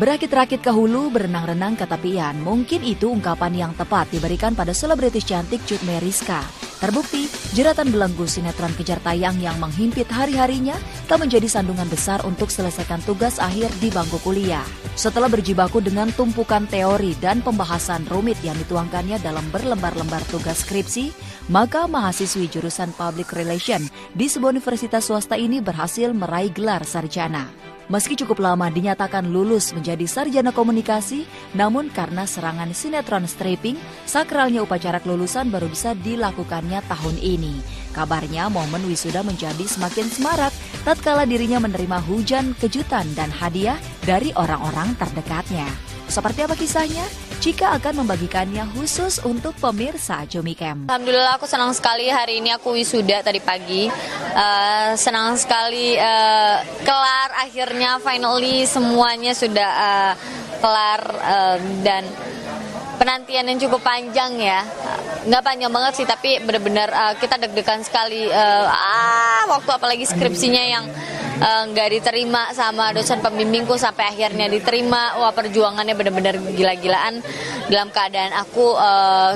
Berakit-rakit ke hulu, berenang-renang ke tepian. Mungkin itu ungkapan yang tepat diberikan pada selebritis cantik Cut Meyriska. Terbukti, jeratan belenggu sinetron kejar tayang yang menghimpit hari-harinya tak menjadi sandungan besar untuk selesaikan tugas akhir di bangku kuliah. Setelah berjibaku dengan tumpukan teori dan pembahasan rumit yang dituangkannya dalam berlembar-lembar tugas skripsi, maka mahasiswi jurusan Public Relation di sebuah universitas swasta ini berhasil meraih gelar sarjana. Meski cukup lama dinyatakan lulus menjadi sarjana komunikasi, namun karena serangan sinetron stripping, sakralnya upacara kelulusan baru bisa dilakukannya tahun ini. Kabarnya momen wisuda menjadi semakin semarak tatkala dirinya menerima hujan kejutan dan hadiah dari orang-orang terdekatnya. Seperti apa kisahnya? Cika akan membagikannya khusus untuk pemirsa Jomicam. Alhamdulillah aku senang sekali hari ini aku wisuda tadi pagi. Senang sekali kelar akhirnya finally semuanya sudah kelar dan penantian yang cukup panjang ya. Nggak panjang banget sih tapi benar-benar kita deg-degan sekali waktu apalagi skripsinya yang nggak diterima sama dosen pembimbingku sampai akhirnya diterima. Wah, perjuangannya benar-benar gila-gilaan dalam keadaan aku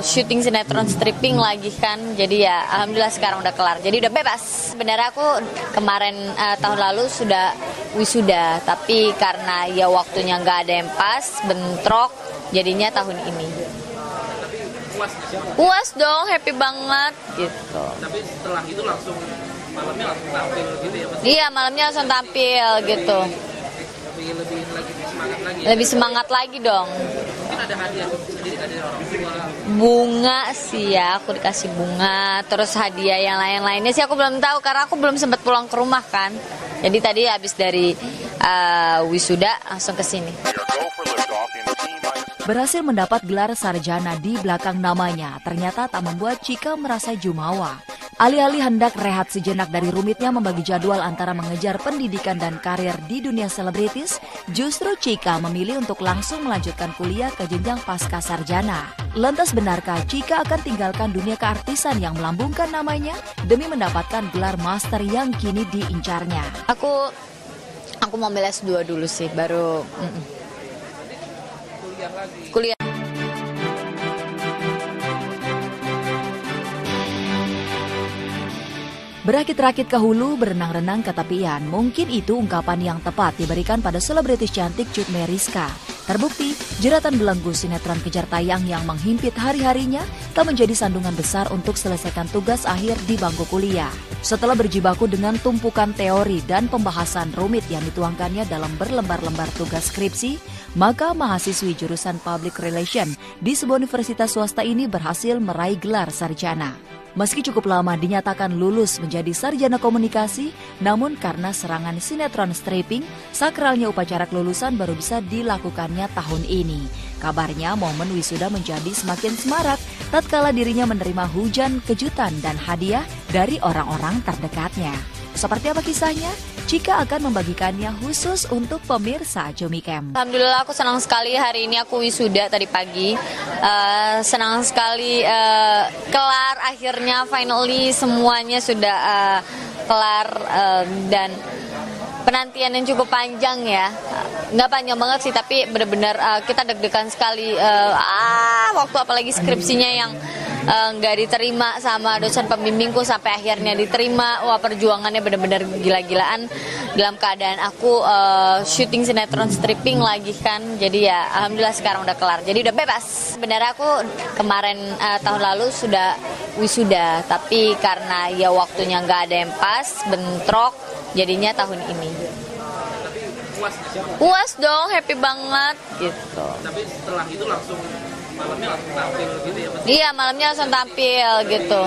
syuting sinetron stripping lagi kan. Jadi ya alhamdulillah sekarang udah kelar, jadi udah bebas. Sebenarnya aku kemarin tahun lalu sudah wisuda, tapi karena ya waktunya nggak ada yang pas, bentrok, jadinya tahun ini. Puas dong, happy banget gitu. Tapi setelah itu malamnya langsung tampil gitu ya? Iya, malamnya langsung tampil gitu. Lebih semangat lagi dong. Mungkin ada hadiah sendiri dari orang tua. Bunga sih ya, aku dikasih bunga. Terus hadiah yang lain-lainnya sih aku belum tahu karena aku belum sempat pulang ke rumah kan. Jadi tadi habis dari wisuda langsung ke sini. Berhasil mendapat gelar sarjana di belakang namanya, ternyata tak membuat Cika merasa jumawa. Alih-alih hendak rehat sejenak dari rumitnya membagi jadwal antara mengejar pendidikan dan karir di dunia selebritis, justru Cika memilih untuk langsung melanjutkan kuliah ke jenjang pasca sarjana. Lantas benarkah Cika akan tinggalkan dunia keartisan yang melambungkan namanya demi mendapatkan gelar master yang kini diincarnya? Aku mau ambil S2 dulu sih, baru kuliah. Berakit-rakit ke hulu, berenang-renang ke tepian. Mungkin itu ungkapan yang tepat diberikan pada selebritis cantik Cut Meyriska. Terbukti, jeratan belenggu sinetron kejar tayang yang menghimpit hari-harinya tak menjadi sandungan besar untuk selesaikan tugas akhir di bangku kuliah. Setelah berjibaku dengan tumpukan teori dan pembahasan rumit yang dituangkannya dalam berlembar-lembar tugas skripsi, maka mahasiswi jurusan Public Relation di sebuah universitas swasta ini berhasil meraih gelar sarjana. Meski cukup lama dinyatakan lulus menjadi sarjana komunikasi, namun karena serangan sinetron stripping, sakralnya upacara kelulusan baru bisa dilakukannya tahun ini. Kabarnya momen wisuda menjadi semakin semarak tatkala dirinya menerima hujan kejutan dan hadiah dari orang-orang terdekatnya. Seperti apa kisahnya? Cika akan membagikannya khusus untuk pemirsa Jomicam. Alhamdulillah aku senang sekali hari ini aku wisuda tadi pagi. Senang sekali kelar akhirnya finally semuanya sudah kelar dan penantian yang cukup panjang ya. Nggak panjang banget sih tapi benar-benar kita deg-degan sekali waktu apalagi skripsinya yang nggak diterima sama dosen pembimbingku sampai akhirnya diterima. Wah, perjuangannya benar-benar gila-gilaan dalam keadaan aku syuting sinetron stripping lagi kan. Jadi ya alhamdulillah sekarang udah kelar, jadi udah bebas. Sebenarnya aku kemarin tahun lalu sudah wisuda, tapi karena ya waktunya nggak ada yang pas, bentrok, jadinya tahun ini. Puas dong, happy banget gitu. Tapi setelah itu malamnya langsung tampil gitu ya? Iya, malamnya langsung tampil gitu.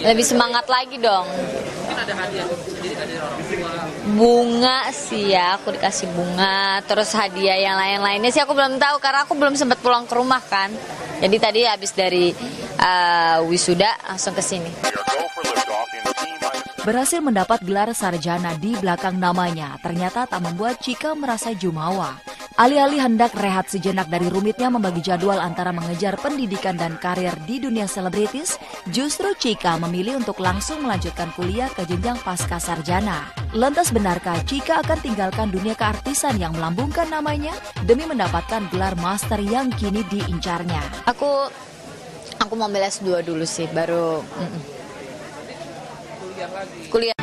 Lebih semangat lagi dong. Mungkin ada hadiah sendiri dari orang tua. Bunga sih ya, aku dikasih bunga. Terus hadiah yang lain-lainnya sih aku belum tahu karena aku belum sempat pulang ke rumah kan. Jadi tadi habis dari wisuda langsung ke sini. Berhasil mendapat gelar sarjana di belakang namanya, ternyata tak membuat Cika merasa jumawa. Alih-alih hendak rehat sejenak dari rumitnya membagi jadwal antara mengejar pendidikan dan karir di dunia selebritis, justru Cika memilih untuk langsung melanjutkan kuliah ke jenjang pasca sarjana. Lantas benarkah Chika akan tinggalkan dunia keartisan yang melambungkan namanya demi mendapatkan gelar master yang kini diincarnya? Aku mau ambil S2 dulu sih, baru Kuliah lagi. kuliah.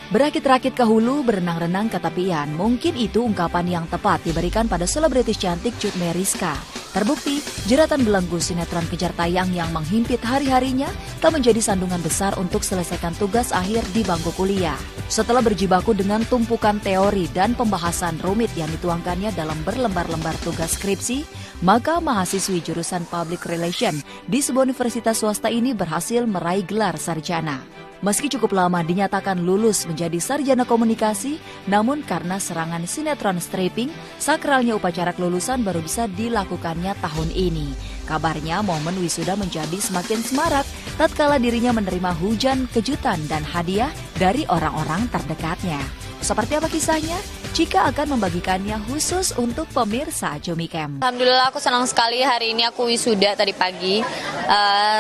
Berakit-rakit ke hulu, berenang-renang ke tepian. Mungkin itu ungkapan yang tepat diberikan pada selebritis cantik Cut Meyriska. Terbukti, jeratan belenggu sinetron kejar tayang yang menghimpit hari-harinya tak menjadi sandungan besar untuk selesaikan tugas akhir di bangku kuliah. Setelah berjibaku dengan tumpukan teori dan pembahasan rumit yang dituangkannya dalam berlembar-lembar tugas skripsi, maka mahasiswi jurusan Public Relation di sebuah universitas swasta ini berhasil meraih gelar sarjana. Meski cukup lama dinyatakan lulus menjadi sarjana komunikasi, namun karena serangan sinetron stripping, sakralnya upacara kelulusan baru bisa dilakukannya tahun ini. Kabarnya momen wisuda menjadi semakin semarak tatkala dirinya menerima hujan kejutan dan hadiah dari orang-orang terdekatnya. Seperti apa kisahnya? Chika akan membagikannya khusus untuk pemirsa Jomicam. Alhamdulillah aku senang sekali hari ini aku wisuda tadi pagi.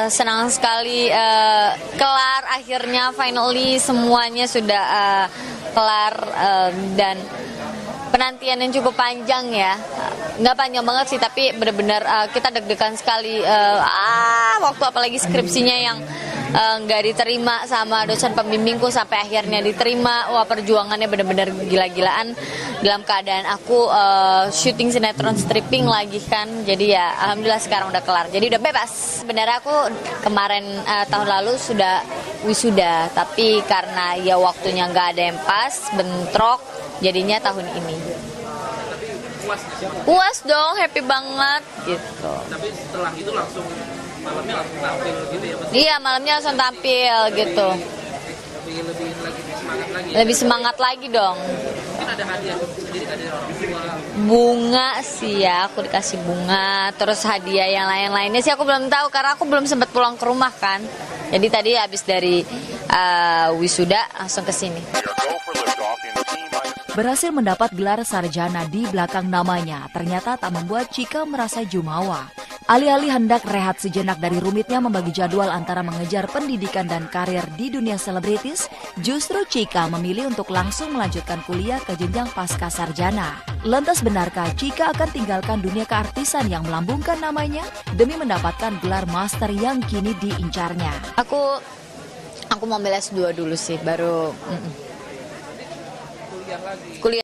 Senang sekali kelar akhirnya finally semuanya sudah kelar dan penantian yang cukup panjang ya. Nggak panjang banget sih tapi benar-benar kita deg-degan sekali waktu apalagi skripsinya yang nggak diterima sama dosen pembimbingku sampai akhirnya diterima. Wah, perjuangannya benar-benar gila-gilaan dalam keadaan aku syuting sinetron stripping lagi kan. Jadi ya alhamdulillah sekarang udah kelar, jadi udah bebas. Sebenarnya aku kemarin tahun lalu sudah wisuda, tapi karena ya waktunya nggak ada yang pas, bentrok, jadinya tahun ini. Puas dong, happy banget gitu. Tapi setelah itu langsung malamnya langsung tampil gitu ya? Iya, malamnya langsung tampil gitu. Lebih semangat lagi dong. Mungkin ada hadiah sendiri kan dari orang tua. Bunga sih ya, aku dikasih bunga. Terus hadiah yang lain-lainnya sih aku belum tahu karena aku belum sempat pulang ke rumah kan. Jadi tadi habis dari wisuda langsung ke sini. Berhasil mendapat gelar sarjana di belakang namanya, ternyata tak membuat Chika merasa jumawa. Alih-alih hendak rehat sejenak dari rumitnya membagi jadwal antara mengejar pendidikan dan karir di dunia selebritis, justru Chika memilih untuk langsung melanjutkan kuliah ke jenjang pasca sarjana. Lantas benarkah Chika akan tinggalkan dunia keartisan yang melambungkan namanya demi mendapatkan gelar master yang kini diincarnya? Aku mau ambil S2 dulu sih, baru Kuliah lagi. kuliah.